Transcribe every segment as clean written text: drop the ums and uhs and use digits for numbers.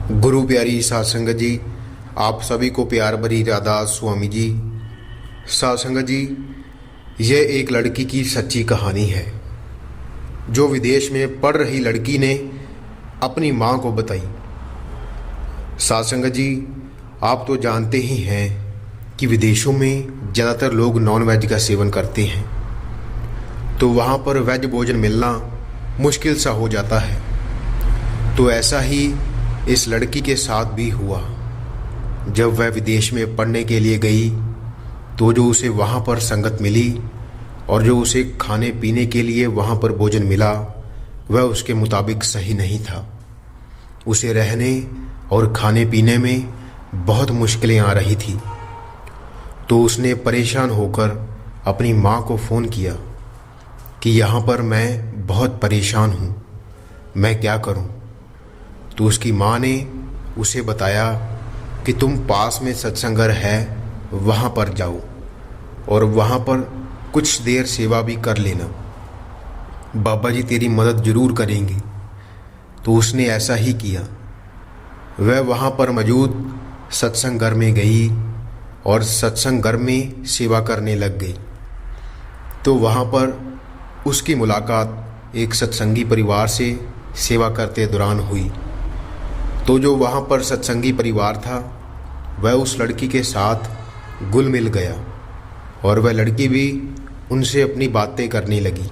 गुरु प्यारी साध संगत जी, आप सभी को प्यार भरी राधा स्वामी जी। साध संगत जी, यह एक लड़की की सच्ची कहानी है जो विदेश में पढ़ रही लड़की ने अपनी माँ को बताई। साध संगत जी, आप तो जानते ही हैं कि विदेशों में ज़्यादातर लोग नॉन वेज का सेवन करते हैं, तो वहाँ पर वेज भोजन मिलना मुश्किल सा हो जाता है। तो ऐसा ही इस लड़की के साथ भी हुआ। जब वह विदेश में पढ़ने के लिए गई तो जो उसे वहाँ पर संगत मिली और जो उसे खाने पीने के लिए वहाँ पर भोजन मिला वह उसके मुताबिक सही नहीं था। उसे रहने और खाने पीने में बहुत मुश्किलें आ रही थी। तो उसने परेशान होकर अपनी माँ को फ़ोन किया कि यहाँ पर मैं बहुत परेशान हूँ, मैं क्या करूँ। तो उसकी माँ ने उसे बताया कि तुम पास में सत्संग घर है, वहाँ पर जाओ और वहाँ पर कुछ देर सेवा भी कर लेना, बाबा जी तेरी मदद ज़रूर करेंगे। तो उसने ऐसा ही किया। वह वहाँ पर मौजूद सत्संग घर में गई और सत्संग घर में सेवा करने लग गई। तो वहाँ पर उसकी मुलाकात एक सत्संगी परिवार से सेवा करते दौरान हुई। तो जो वहाँ पर सत्संगी परिवार था वह उस लड़की के साथ घुल मिल गया और वह लड़की भी उनसे अपनी बातें करने लगी।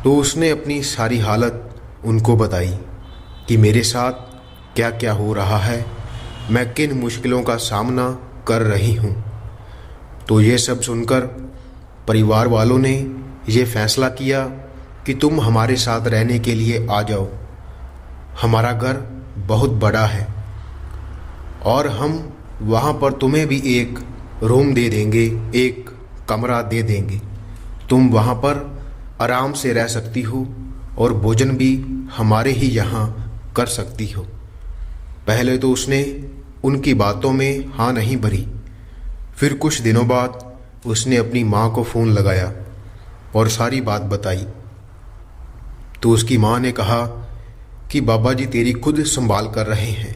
तो उसने अपनी सारी हालत उनको बताई कि मेरे साथ क्या क्या हो रहा है, मैं किन मुश्किलों का सामना कर रही हूँ। तो ये सब सुनकर परिवार वालों ने ये फैसला किया कि तुम हमारे साथ रहने के लिए आ जाओ। हमारा घर बहुत बड़ा है और हम वहाँ पर तुम्हें भी एक रूम दे देंगे, एक कमरा दे देंगे। तुम वहाँ पर आराम से रह सकती हो और भोजन भी हमारे ही यहाँ कर सकती हो। पहले तो उसने उनकी बातों में हाँ नहीं भरी। फिर कुछ दिनों बाद उसने अपनी माँ को फ़ोन लगाया और सारी बात बताई। तो उसकी माँ ने कहा कि बाबा जी तेरी खुद संभाल कर रहे हैं,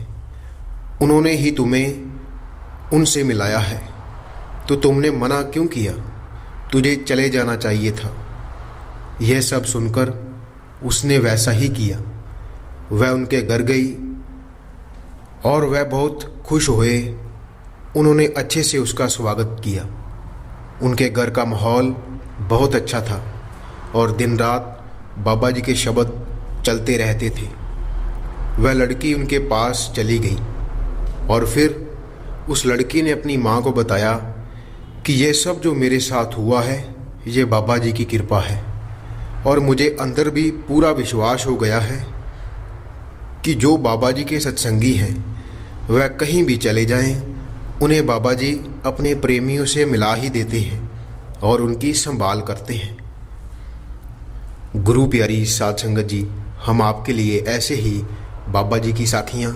उन्होंने ही तुम्हें उनसे मिलाया है, तो तुमने मना क्यों किया, तुझे चले जाना चाहिए था। यह सब सुनकर उसने वैसा ही किया। वह उनके घर गई और वह बहुत खुश हुए। उन्होंने अच्छे से उसका स्वागत किया। उनके घर का माहौल बहुत अच्छा था और दिन रात बाबा जी के शब्द चलते रहते थे। वह लड़की उनके पास चली गई और फिर उस लड़की ने अपनी माँ को बताया कि ये सब जो मेरे साथ हुआ है ये बाबा जी की कृपा है और मुझे अंदर भी पूरा विश्वास हो गया है कि जो बाबा जी के सत्संगी हैं वह कहीं भी चले जाएं, उन्हें बाबा जी अपने प्रेमियों से मिला ही देते हैं और उनकी संभाल करते हैं। गुरु प्यारी साध संगत जी, हम आपके लिए ऐसे ही बाबा जी की साखियाँ,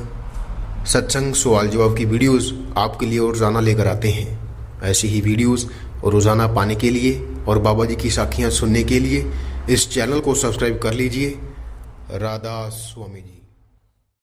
सत्संग, सवाल जवाब की वीडियोस आपके लिए रोज़ाना लेकर आते हैं। ऐसी ही वीडियोस रोज़ाना पाने के लिए और बाबा जी की साखियाँ सुनने के लिए इस चैनल को सब्सक्राइब कर लीजिए। राधा स्वामी जी।